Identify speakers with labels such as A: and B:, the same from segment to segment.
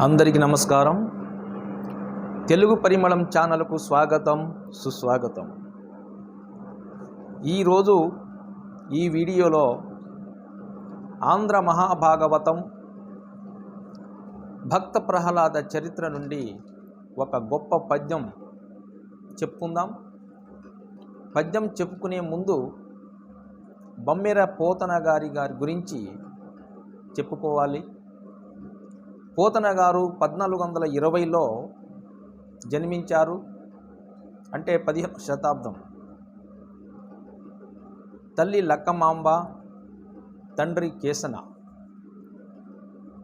A: అందరికీ నమస్కారం. తెలుగు పరిమళం ఛానల్కు స్వాగతం, సుస్వాగతం. ఈరోజు ఈ వీడియోలో ఆంధ్ర మహాభాగవతం భక్త ప్రహ్లాద చరిత్ర నుండి ఒక గొప్ప పద్యం చెప్పుకుందాం. పద్యం చెప్పుకునే ముందు బమ్మెర పోతన గారి గురించి చెప్పుకోవాలి. పోతన గారు 1420లో జన్మించారు, అంటే 15వ శతాబ్దం. తల్లి లక్కమాంబ, తండ్రి కేసన.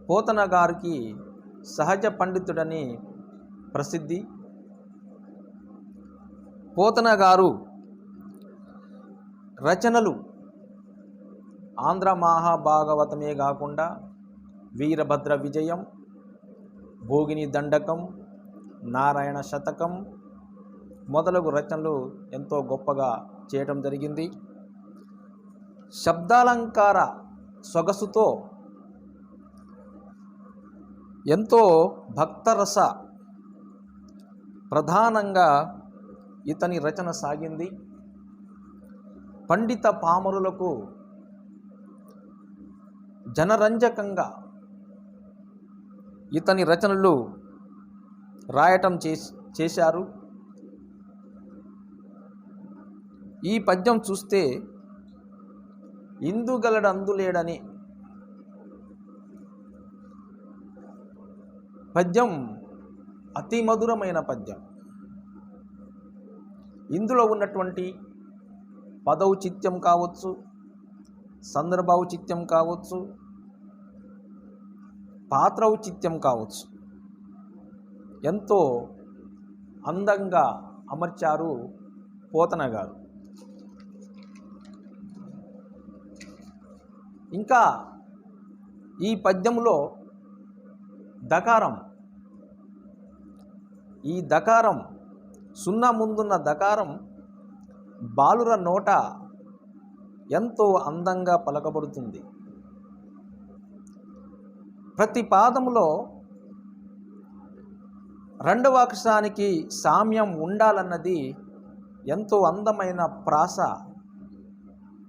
A: పోతన గారికి సహజ పండితుడని ప్రసిద్ధి. పోతన గారు రచనలు ఆంధ్ర మహాభాగవతమే కాకుండా వీరభద్ర విజయం, భోగిని దండకం, నారాయణ శతకం మొదలగు రచనలు ఎంతో గొప్పగా చేయడం జరిగింది. శబ్దాలంకార సొగసుతో ఎంతో భక్తరస ప్రధానంగా ఇతని రచన సాగింది. పండిత పామరులకు జనరంజకంగా ఇతని రచనలు రాయటం చేశారు. ఈ పద్యం చూస్తే ఇందుగలడు అందులేడని పద్యం అతి మధురమైన పద్యం. ఇందులో ఉన్నటువంటి పదౌచిత్యం కావచ్చు, సందర్భౌచిత్యం కావచ్చు, పాత్రౌచిత్యం కావచ్చు, ఎంతో అందంగా అమర్చారు పోతన గారు. ఇంకా ఈ పద్యంలో దకారం, ఈ దకారం సున్నా ముందున్న దకారం బాలుర నోట ఎంతో అందంగా పలకబడుతుంది. ప్రతి పాదములో రెండవ అక్షరానికి సామ్యం ఉండాలన్నది ఎంతో అందమైన ప్రాస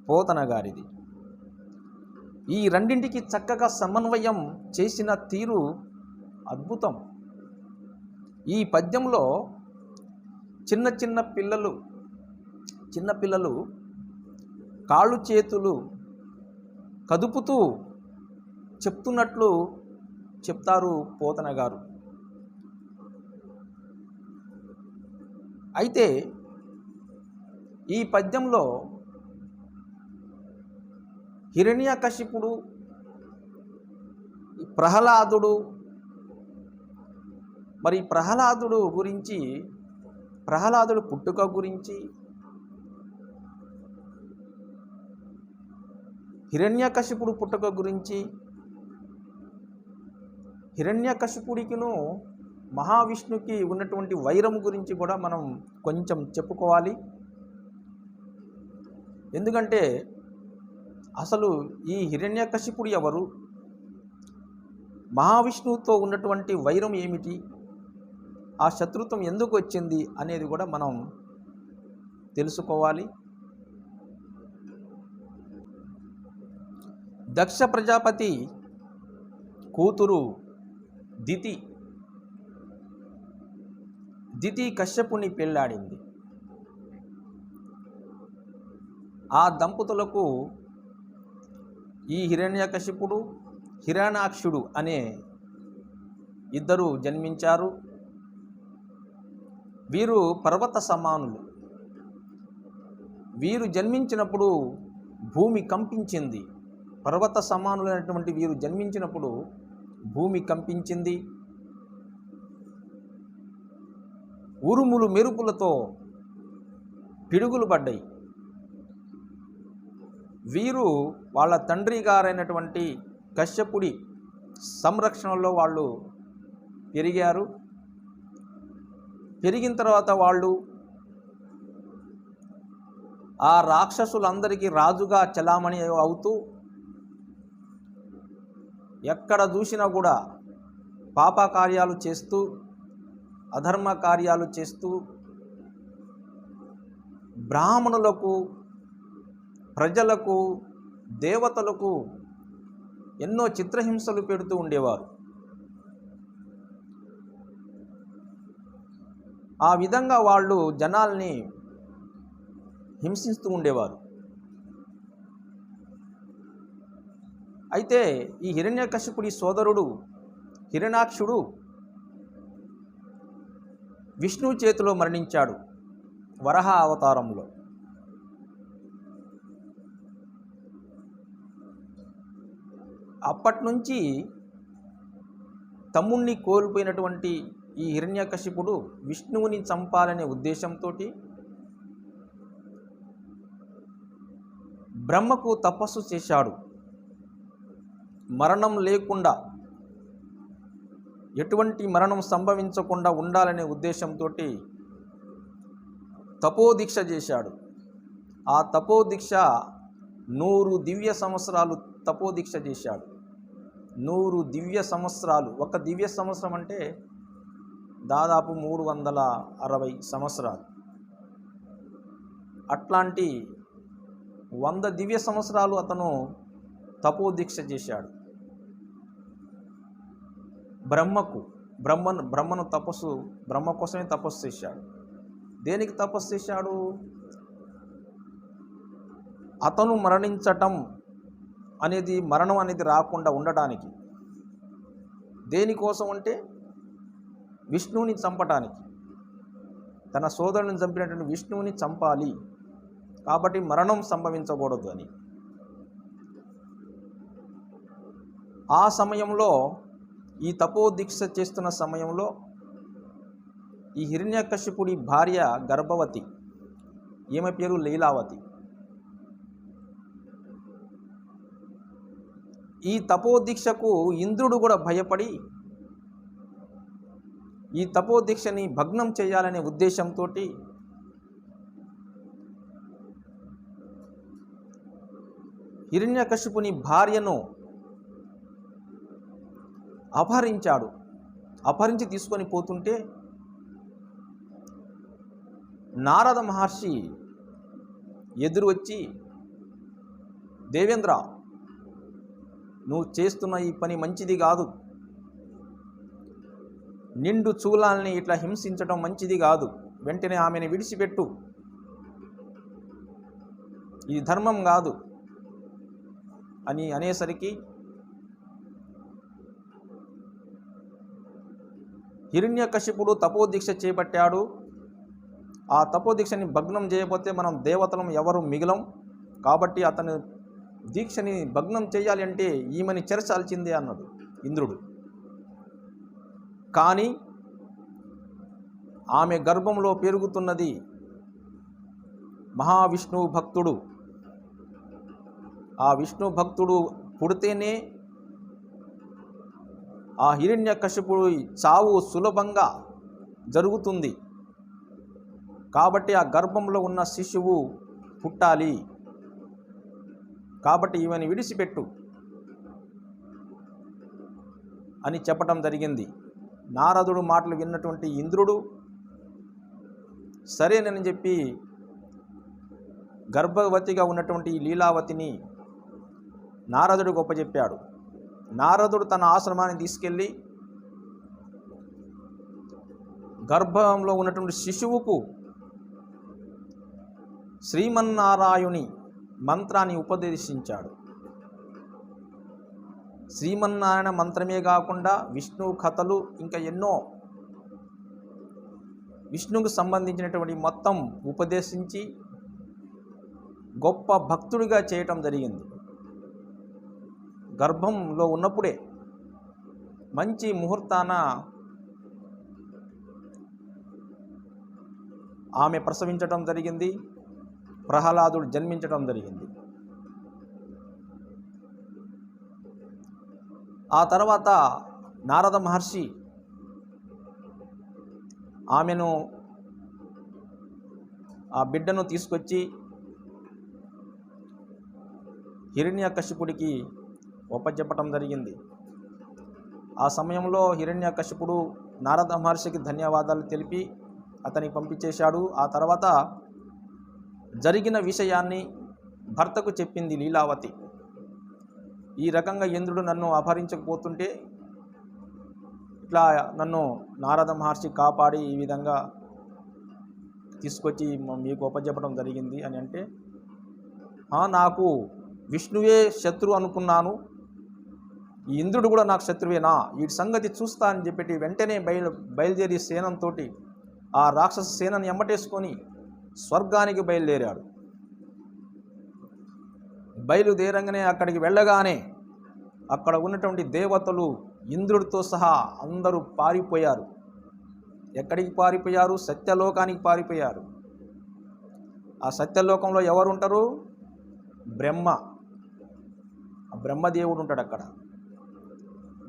A: పోతన గారిది. ఈ రెండింటికి చక్కగా సమన్వయం చేసిన తీరు అద్భుతం. ఈ పద్యంలో చిన్న పిల్లలు కాళ్ళు చేతులు కదుపుతూ చెప్తున్నట్లు చెప్తారు పోతన గారు. అయితే ఈ పద్యంలో హిరణ్యకశిపుడు, ప్రహ్లాదుడు, మరి ప్రహ్లాదుడు గురించి, ప్రహ్లాదుడు పుట్టుక గురించి, హిరణ్యకశిపుడు పుట్టుక గురించి, హిరణ్యకశిపుడికిను మహావిష్ణుకి ఉన్నటువంటి వైరం గురించి కూడా మనం కొంచెం చెప్పుకోవాలి. ఎందుకంటే అసలు ఈ హిరణ్యకశిపుడు ఎవరు, మహావిష్ణువుతో ఉన్నటువంటి వైరం ఏమిటి, ఆ శత్రుత్వం ఎందుకు వచ్చింది అనేది కూడా మనం తెలుసుకోవాలి. దక్ష ప్రజాపతి కూతురు దితి కశ్యపుని పెళ్ళాడింది. ఆ దంపతులకు ఈ హిరణ్యకశిపుడు, హిరణాక్షుడు అనే ఇద్దరు జన్మించారు. వీరు పర్వత సమానులు. వీరు జన్మించినప్పుడు భూమి కంపించింది. పర్వత సమానులైనటువంటి వీరు జన్మించినప్పుడు భూమి కంపించింది. ఉరుములు మెరుపులతో పిడుగులు పడ్డాయి. వీరు వాళ్ళ తండ్రి గారైనటువంటి కశ్యపుడి సంరక్షణలో వాళ్ళు పెరిగారు. పెరిగిన తర్వాత వాళ్ళు ఆ రాక్షసులందరికీ రాజుగా చలామణి అవుతూ ఎక్కడ చూసినా కూడా పాప కార్యాలు చేస్తూ, అధర్మ కార్యాలు చేస్తూ బ్రాహ్మణులకు, ప్రజలకు, దేవతలకు ఎన్నో చిత్రహింసలు పెడుతూ ఉండేవారు. ఆ విధంగా వాళ్ళు జనాల్ని హింసిస్తూ ఉండేవారు. అయితే ఈ హిరణ్యకశిపుడి సోదరుడు హిరణాక్షుడు విష్ణువు చేతిలో మరణించాడు వరాహ అవతారంలో. అప్పటి నుంచి తమ్ముణ్ణి కోల్పోయినటువంటి ఈ హిరణ్యకశిపుడు విష్ణువుని చంపాలనే ఉద్దేశంతో బ్రహ్మకు తపస్సు చేశాడు. మరణం లేకుండా, ఎటువంటి మరణం సంభవించకుండా ఉండాలనే ఉద్దేశంతో తపోదీక్ష చేశాడు. ఆ తపోదీక్ష 100 దివ్య సంవత్సరాలు తపోదీక్ష చేశాడు. 100 దివ్య సంవత్సరాలు. ఒక దివ్య సంవత్సరం అంటే దాదాపు 360 సంవత్సరాలు. అట్లాంటి 100 దివ్య సంవత్సరాలు అతను తపోదీక్ష చేశాడు. బ్రహ్మను తపస్సు, బ్రహ్మ కోసమే తపస్సు చేశాడు. దేనికి తపస్సు చేశాడు? అతను మరణించటం అనేది, మరణం అనేది రాకుండా ఉండడానికి. దేనికోసం అంటే విష్ణువుని చంపటానికి. తన సోదరుని చంపినటువంటి విష్ణువుని చంపాలి కాబట్టి మరణం సంభవించకూడదు అని. ఆ సమయంలో, ఈ తపోదీక్ష చేస్తున్న సమయంలో ఈ హిరణ్యకశిపుడి భార్య గర్భవతి. ఈమె పేరు లీలావతి. ఈ తపోదీక్షకు ఇంద్రుడు కూడా భయపడి ఈ తపోదీక్షని భగ్నం చేయాలనే ఉద్దేశంతో హిరణ్యకశిపుని భార్యను అపహరించాడు. అపహరించి తీసుకొని పోతుంటే నారద మహర్షి ఎదురు వచ్చి, దేవేంద్ర, నువ్వు చేస్తున్న ఈ పని మంచిది కాదు. నిండు చూలాల్ని ఇట్లా హింసించడం మంచిది కాదు. వెంటనే ఆమెను విడిచిపెట్టు. ఇది ధర్మం కాదు అని అనేసరికి హిరణ్యకశిపుడు తపోదీక్ష చేపట్టాడు. ఆ తపోదీక్షని భగ్నం చేయకపోతే మనం దేవతలం ఎవరు మిగిలం. కాబట్టి అతను దీక్షని భగ్నం చేయాలి అంటే ఈమెని చెరచాల్సిందే అన్నాడు ఇంద్రుడు. కానీ ఆమె గర్భంలో పెరుగుతున్నది మహావిష్ణువు భక్తుడు. ఆ విష్ణు భక్తుడు పుడితేనే ఆ హిరణ్యకశిపుడి చావు సులభంగా జరుగుతుంది. కాబట్టి ఆ గర్భంలో ఉన్న శిశువు పుట్టాలి. కాబట్టి ఈమెను విడిచిపెట్టు అని చెప్పటం జరిగింది. నారదుడు మాటలు విన్నటువంటి ఇంద్రుడు సరేనని చెప్పి గర్భవతిగా ఉన్నటువంటి లీలావతిని నారదుడు గొప్పచెప్పాడు. నారదుడు తన ఆశ్రమాన్ని తీసుకెళ్ళి గర్భంలో ఉన్నటువంటి శిశువుకు శ్రీమన్నారాయుని మంత్రాన్ని ఉపదేశించాడు. శ్రీమన్నారాయణ మంత్రమే కాకుండా విష్ణు కథలు, ఇంకా ఎన్నో విష్ణువుకు సంబంధించినటువంటి మొత్తం ఉపదేశించి గొప్ప భక్తుడిగా చేయటం జరిగింది. గర్భంలో ఉన్నప్పుడే మంచి ముహూర్తాన ఆమె ప్రసవించటం జరిగింది. ప్రహ్లాదుడు జన్మించటం జరిగింది. ఆ తర్వాత నారద మహర్షి ఆమెను, ఆ బిడ్డను తీసుకొచ్చి హిరణ్యకశిపుడికి ఒప్పచెప్పటం జరిగింది. ఆ సమయంలో హిరణ్యకశిపుడు నారద మహర్షికి ధన్యవాదాలు తెలిపి అతనికి పంపించేశాడు. ఆ తర్వాత జరిగిన విషయాన్ని భర్తకు చెప్పింది లీలావతి. ఈ రకంగా ఇంద్రుడు నన్ను అపహరించకపోతుంటే ఇట్లా నన్ను నారద మహర్షి కాపాడి ఈ విధంగా తీసుకొచ్చి మీకు ఉపజెప్పడం జరిగింది అని అంటే, నాకు విష్ణువే శత్రువు అనుకున్నాను, ఈ ఇంద్రుడు కూడా నాకు శత్రువేనా, వీటి సంగతి చూస్తా అని చెప్పి వెంటనే బయలుదేరి సేనంతో ఆ రాక్షస సేనని ఎమ్మటేసుకొని స్వర్గానికి బయలుదేరాడు. బయలుదేరంగానే అక్కడికి వెళ్ళగానే అక్కడ ఉన్నటువంటి దేవతలు ఇంద్రుడితో సహా అందరూ పారిపోయారు. ఎక్కడికి పారిపోయారు? సత్యలోకానికి పారిపోయారు. ఆ సత్యలోకంలో ఎవరు ఉంటారు? బ్రహ్మదేవుడు ఉంటాడు అక్కడ.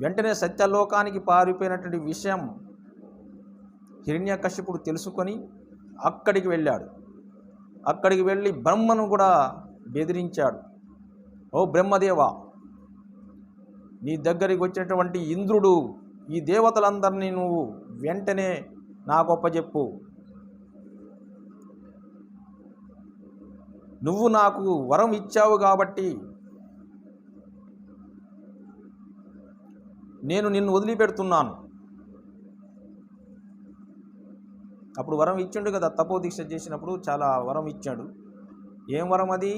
A: వెంటనే సత్యలోకానికి పారిపోయినటువంటి విషయం హిరణ్యకశిపుడు తెలుసుకొని అక్కడికి వెళ్ళాడు. అక్కడికి వెళ్ళి బ్రహ్మను కూడా బెదిరించాడు. ఓ బ్రహ్మదేవా, నీ దగ్గరికి వచ్చినటువంటి ఇంద్రుడు ఈ దేవతలందరినీ నువ్వు వెంటనే నాకు అప్పచెప్పు. నువ్వు నాకు వరం ఇచ్చావు కాబట్టి నేను నిన్ను వదిలిపెడుతున్నాను. అప్పుడు వరం ఇచ్చిండు కదా, తపోదీక్ష చేసినప్పుడు చాలా వరం ఇచ్చాడు. ఏం వరం అది?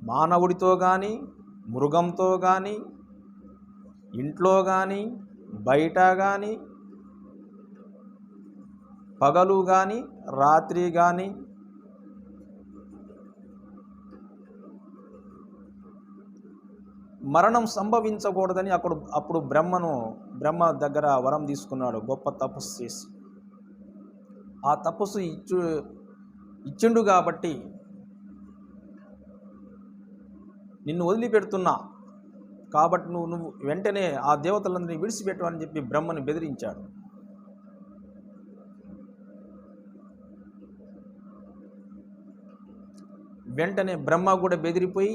A: మానవుడితో కానీ, మృగంతో కానీ, ఇంట్లో కానీ, బయట కానీ, పగలు కానీ, రాత్రి కానీ, మరణం సంభవించకూడదని అప్పుడు బ్రహ్మ దగ్గర వరం తీసుకున్నాడు. గొప్ప తపస్సు చేసి ఆ తపస్సు ఇచ్చిండు కాబట్టి నిన్ను వదిలిపెడుతున్నా కాబట్టి నువ్వు వెంటనే ఆ దేవతలందరినీ విడిచిపెట్టు అని చెప్పి బ్రహ్మను బెదిరించాడు. వెంటనే బ్రహ్మ కూడా బెదిరిపోయి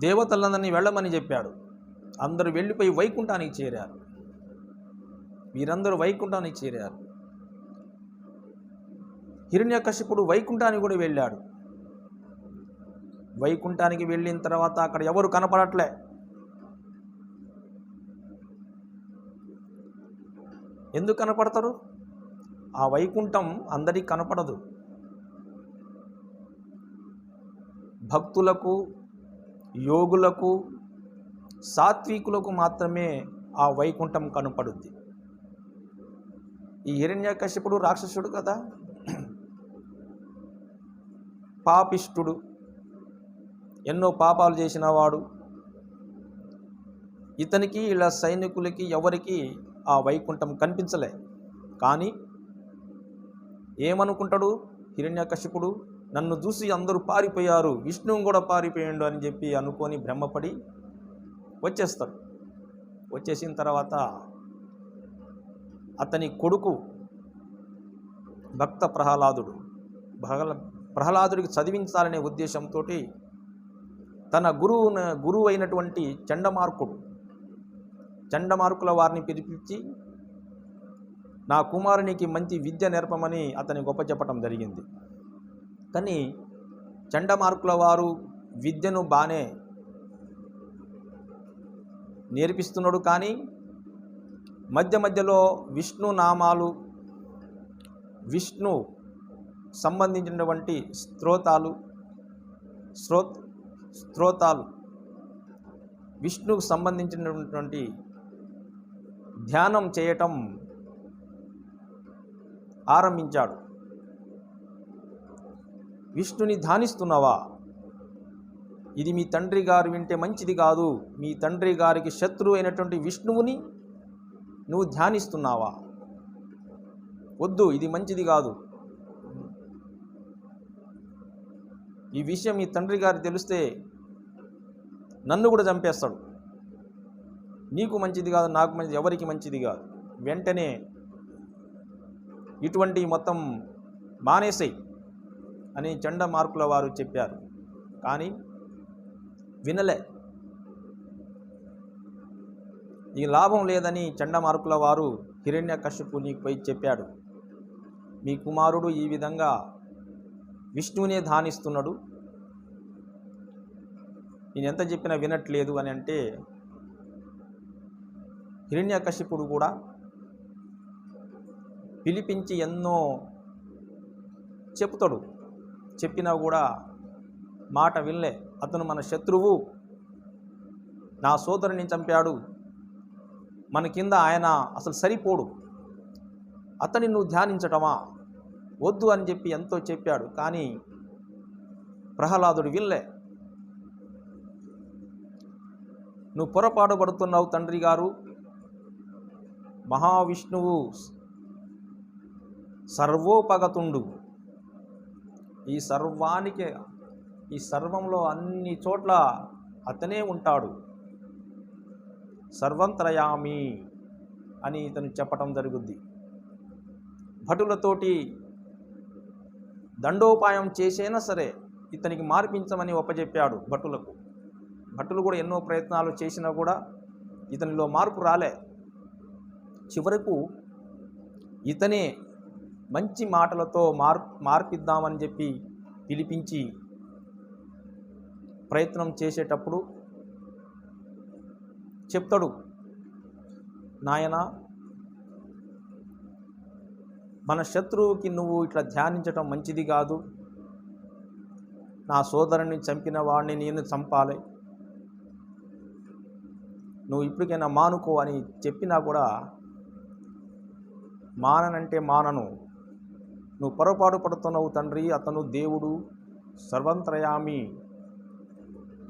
A: దేవతలందరినీ వెళ్ళమని చెప్పాడు. అందరూ వెళ్ళిపోయి వైకుంఠానికి చేరారు. వీరందరూ వైకుంఠానికి చేరారు. హిరణ్యకశిపుడు వైకుంఠానికి కూడా వెళ్ళాడు. వైకుంఠానికి వెళ్ళిన తర్వాత అక్కడ ఎవరు కనపడట్లే. ఎందుకు కనపడతారు? ఆ వైకుంఠం అందరికీ కనపడదు. భక్తులకు, యోగులకు, సాత్వికులకు మాత్రమే ఆ వైకుంఠం కనపడుద్ది. ఈ హిరణ్యకశిపుడు రాక్షసుడు కదా, పాపిష్టుడు, ఎన్నో పాపాలు చేసిన వాడు. ఇతనికి ఇలా సైనికులకి ఎవరికి ఆ వైకుంఠం కనిపించలే. కానీ ఏమనుకుంటాడు హిరణ్యకశిపుడు? నన్ను చూసి అందరూ పారిపోయారు, విష్ణువు కూడా పారిపోయాడు అని చెప్పి అనుకొని భ్రమపడి వచ్చేస్తాడు. వచ్చేసిన తర్వాత అతని కొడుకు భక్త ప్రహ్లాదుడికి చదివించాలనే ఉద్దేశంతో తన గురువు అయినటువంటి చండమార్కుల వారిని పిలిపించి నా కుమారునికి మంచి విద్య నేర్పమని అతని గొప్ప చెప్పడం జరిగింది. కానీ చండమార్కుల వారు విద్యను బాగానే నేర్పిస్తున్నాడు. కానీ మధ్యలో విష్ణు నామాలు, విష్ణు సంబంధించినటువంటి స్తోత్రాలు, విష్ణుకు సంబంధించినటువంటి ధ్యానం చేయటం ఆరంభించాడు. విష్ణుని ధ్యానిస్తున్నావా? ఇది మీ తండ్రి గారు వింటే మంచిది కాదు. మీ తండ్రి గారికి శత్రువు అయినటువంటి విష్ణువుని నువ్వు ధ్యానిస్తున్నావా? వద్దు, ఇది మంచిది కాదు. ఈ విషయం మీ తండ్రి గారు తెలిస్తే నన్ను కూడా చంపేస్తాడు. నీకు మంచిది కాదు, నాకు మంచిది, ఎవరికి మంచిది కాదు. వెంటనే ఇటువంటి మొత్తం మానేసేయి, అని చండమార్కుల వారు చెప్పారు. కానీ వినలే. ఈ లాభం లేదని చండమార్కుల వారు హిరణ్యకశిపునికి పోయి చెప్పాడు, మీ కుమారుడు ఈ విధంగా విష్ణువునే ధ్యానిస్తున్నాడు, నేను ఎంత చెప్పినా వినట్లేదు అని అంటే హిరణ్యకశిపుడు కూడా పిలిపించి ఎన్నో చెప్తాడు. చెప్పినా కూడా మాట వినలే. అతను మన శత్రువు, నా సోదరుని చంపాడు, మన కింద ఆయన అసలు సరిపోడు, అతన్ని నువ్వు ధ్యానించటమా, వద్దు అని చెప్పి ఎంతో చెప్పాడు. కానీ ప్రహ్లాదుడు వినలే. నువ్వు పొరపాటు పడుతున్నావు తండ్రి గారు, మహావిష్ణువు సర్వోపగతుండు, ఈ సర్వంలో అన్ని చోట్ల అతనే ఉంటాడు, సర్వంతరయామి అని ఇతను చెప్పటం జరుగుద్ది. భటులతోటి దండోపాయం చేసైనా సరే ఇతనికి మార్పించమని ఒప్పజెప్పాడు భటులకు. భటులు కూడా ఎన్నో ప్రయత్నాలు చేసినా కూడా ఇతనిలో మార్పు రాలే. చివరకు ఇతనే మంచి మాటలతో మార్పిద్దామని చెప్పి పిలిపించి ప్రయత్నం చేసేటప్పుడు చెప్తాడు, నాయనా, మన శత్రువుకి నువ్వు ఇట్లా ధ్యానించటం మంచిది కాదు, నా సోదరుని చంపిన వాడిని నేను చంపాలి, నువ్వు ఇప్పటికైనా మానుకో అని చెప్పినా కూడా మాననంటే మానను, నువ్వు పొరపాటు పడుతున్నావు తండ్రి, అతను దేవుడు, సర్వంతరయామి,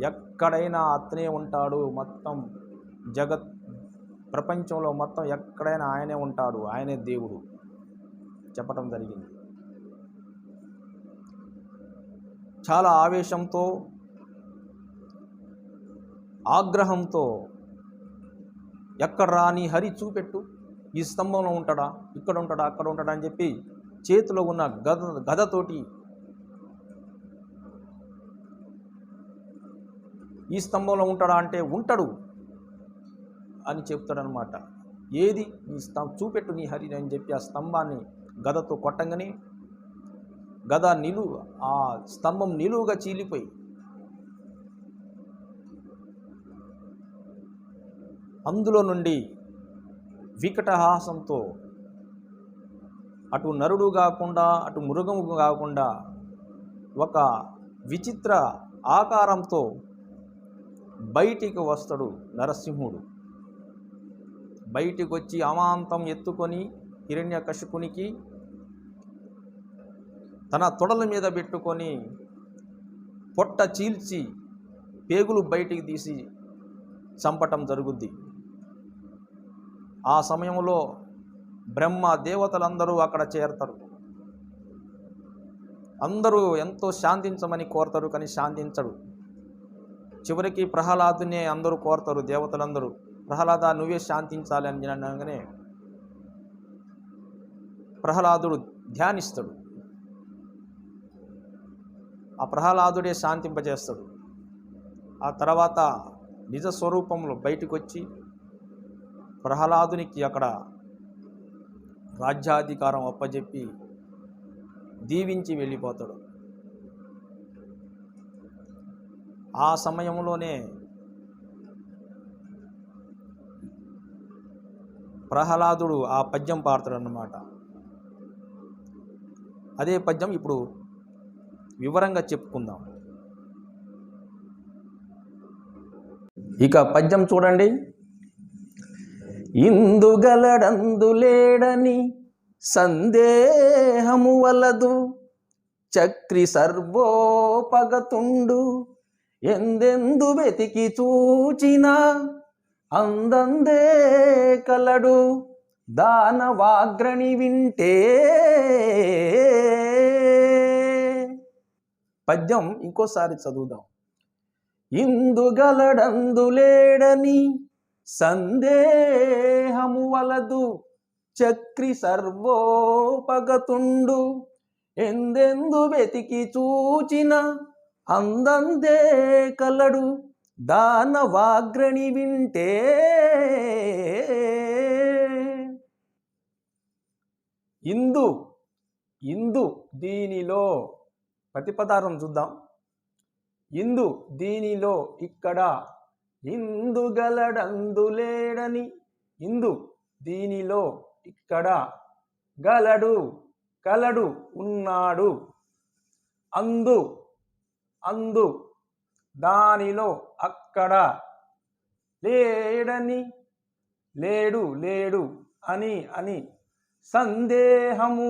A: ఎక్కడైనా అతనే ఉంటాడు, మొత్తం జగత్ ప్రపంచంలో మొత్తం ఎక్కడైనా ఆయనే ఉంటాడు, ఆయనే దేవుడు చెప్పటం జరిగింది. చాలా ఆవేశంతో ఆగ్రహంతో, ఎక్కడ రాని హరి చూపెట్టు, ఈ స్తంభంలో ఉంటాడా, ఇక్కడ ఉంటాడా, అక్కడ ఉంటాడా అని చెప్పి చేతిలో ఉన్న గదతోటి ఈ స్తంభంలో ఉంటాడా అంటే ఉంటాడు అని చెప్తాడనమాట. ఏది నీ చూపెట్టు నీ హరి అని చెప్పి ఆ స్తంభాన్ని గదతో కొట్టంగానే గద ఆ స్తంభం నిలువుగా చీలిపోయి అందులో నుండి వికటహాసంతో అటు నరుడు కాకుండా అటు మృగము కాకుండా ఒక విచిత్ర ఆకారంతో బయటికి వస్తాడు నరసింహుడు. బయటికి వచ్చి అమాంతం ఎత్తుకొని హిరణ్యకశిపునికి తన తొడల మీద పెట్టుకొని పొట్ట చీల్చి పేగులు బయటికి తీసి చంపటం జరుగుద్ది. ఆ సమయంలో బ్రహ్మ దేవతలందరూ అక్కడ చేరతారు. అందరూ ఎంతో శాంతించమని కోరతారు, కానీ శాంతించడు. చివరికి ప్రహ్లాదునే అందరూ కోరతారు, దేవతలందరూ, ప్రహ్లాద నువ్వే శాంతించాలి అని అనగానే ప్రహ్లాదుడు ధ్యానిస్తాడు. ఆ ప్రహ్లాదుడే శాంతింపజేస్తాడు. ఆ తర్వాత నిజ స్వరూపంలో బయటకు వచ్చి ప్రహ్లాదునికి అక్కడ రాజ్యాధికారం అప్పజెప్పి దీవించి వెళ్ళిపోతాడు. ఆ సమయంలోనే ప్రహ్లాదుడు ఆ పద్యం పాడతాడు అన్నమాట. అదే పద్యం ఇప్పుడు వివరంగా చెప్పుకుందాం. ఇక పద్యం చూడండి. ఇందుగలడందులేడని సందేహము వలదు, చక్రి సర్వోపగతుండు, ఎందెందు వెతికి చూచిన అందందే కలడు, దానవాగ్రణి వింటే. పద్యం ఇంకోసారి చదువుదాం. ఇందుగలడందులేడని సందేహము వలదు, చక్రి సర్వోపగతుండు, ఎందెందు వెతికి చూచిన అందందే కలడు దానవాగ్రణి వింటే. ఇందు ఇందు దీనిలో ప్రతిపదార్థం చూద్దాం. ఇందు దీనిలో ఇక్కడ ఇందు గలడందులేడని. ఇందు దీనిలో ఇక్కడ గలడు కలడు ఉన్నాడు. అందు అందు దానిలో అక్కడ లేడని లేడు లేడు అని అని. సందేహము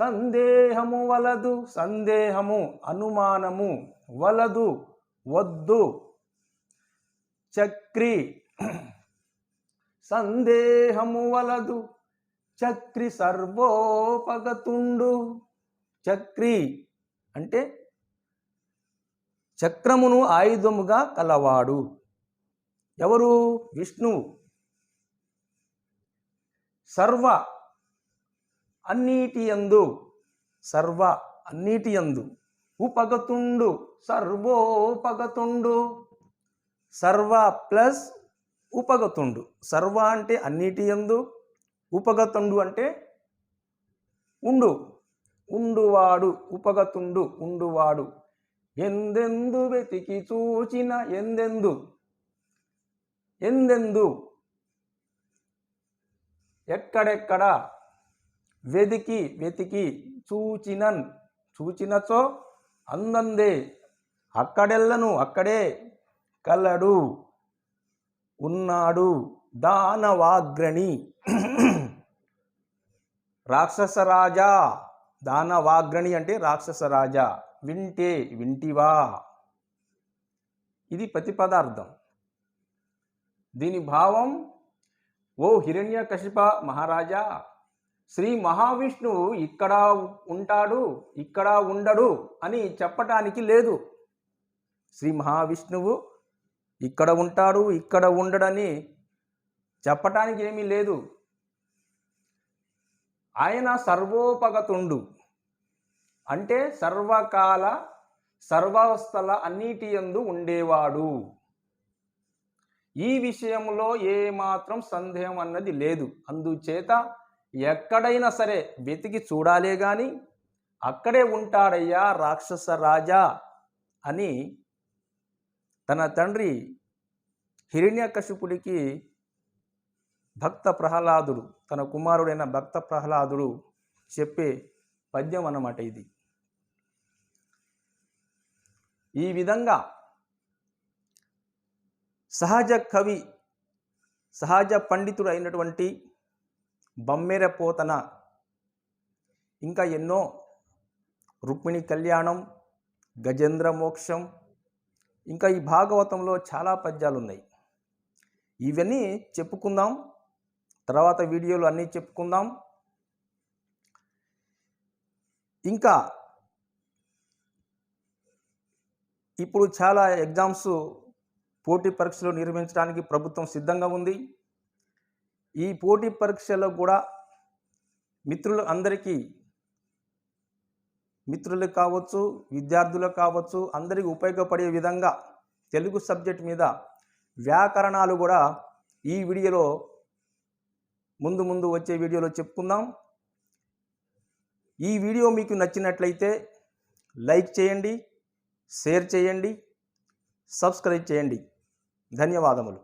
A: సందేహము వలదు. సందేహము అనుమానము వలదు వద్దు. చక్రి సందేహము వలదు. చక్రి సర్వోపగతుండు. చక్రి అంటే చక్రమును ఆయుధముగా కలవాడు. ఎవరు? విష్ణువు. సర్వ అన్నిటి యందు సర్వ అన్నిటి యందు ఉపగతుండు సర్వోపగతుండు. సర్వ ప్లస్ ఉపగతుండు. సర్వ అంటే అన్నిటి యందు, ఉపగతుండు అంటే ఉండు ఉండువాడు. ఉపగతుండు ఉండువాడు. ఎందెందు వెతికి చూచిన ఎందెందు ఎందెందు ఎక్కడెక్కడ వెతికి వెతికి చూచినన్ చూచినచో అందందే అక్కడెల్లను అక్కడే కలడు ఉన్నాడు. దానవాగ్రణి రాక్షస రాజా. దానవాగ్రణి అంటే రాక్షస రాజా. వింటే వింటివా. ఇది ప్రతిపదార్థం. దీని భావం, ఓ హిరణ్యకశిప మహారాజా, శ్రీ మహావిష్ణువు ఇక్కడ ఉంటాడు ఇక్కడ ఉండడు అని చెప్పటానికి లేదు. శ్రీ మహావిష్ణువు ఇక్కడ ఉంటాడు ఇక్కడ ఉండడని చెప్పటానికి ఏమీ లేదు. ఆయన సర్వోపగతుండు అంటే సర్వకాల సర్వావస్థల అన్నిటి యందు ఉండేవాడు. ఈ విషయంలో ఏమాత్రం సందేహం అన్నది లేదు. అందుచేత ఎక్కడైనా సరే వెతికి చూడాలే గాని అక్కడే ఉంటాడయ్యా రాక్షస రాజా అని తన తండ్రి హిరణ్యకశిపుడికి భక్త ప్రహ్లాదుడు, తన కుమారుడైన భక్త ప్రహ్లాదుడు చెప్పే పద్యం అన్నమాట ఇది. ఈ విధంగా సహజ కవి, సహజ పండితుడు అయినటువంటి బమ్మెర పోతన ఇంకా ఎన్నో, రుక్మిణి కళ్యాణం, గజేంద్ర మోక్షం, ఇంకా ఈ భాగవతంలో చాలా పద్యాలు ఉన్నాయి. ఇవన్నీ చెప్పుకుందాం, తర్వాత వీడియోలు అన్నీ చెప్పుకుందాం. ఇంకా ఇప్పుడు చాలా ఎగ్జామ్స్, పోటీ పరీక్షలు నిర్వహించడానికి ప్రభుత్వం సిద్ధంగా ఉంది. ఈ పోటీ పరీక్షలో కూడా మిత్రులు కావచ్చు, విద్యార్థులకు కావచ్చు, అందరికీ ఉపయోగపడే విధంగా తెలుగు సబ్జెక్ట్ మీద వ్యాకరణాలు కూడా ఈ వీడియోలో ముందు వచ్చే వీడియోలో చెప్పుకుందాం. ఈ వీడియో మీకు నచ్చినట్లయితే లైక్ చేయండి, షేర్ చేయండి, సబ్స్క్రైబ్ చేయండి. ధన్యవాదములు.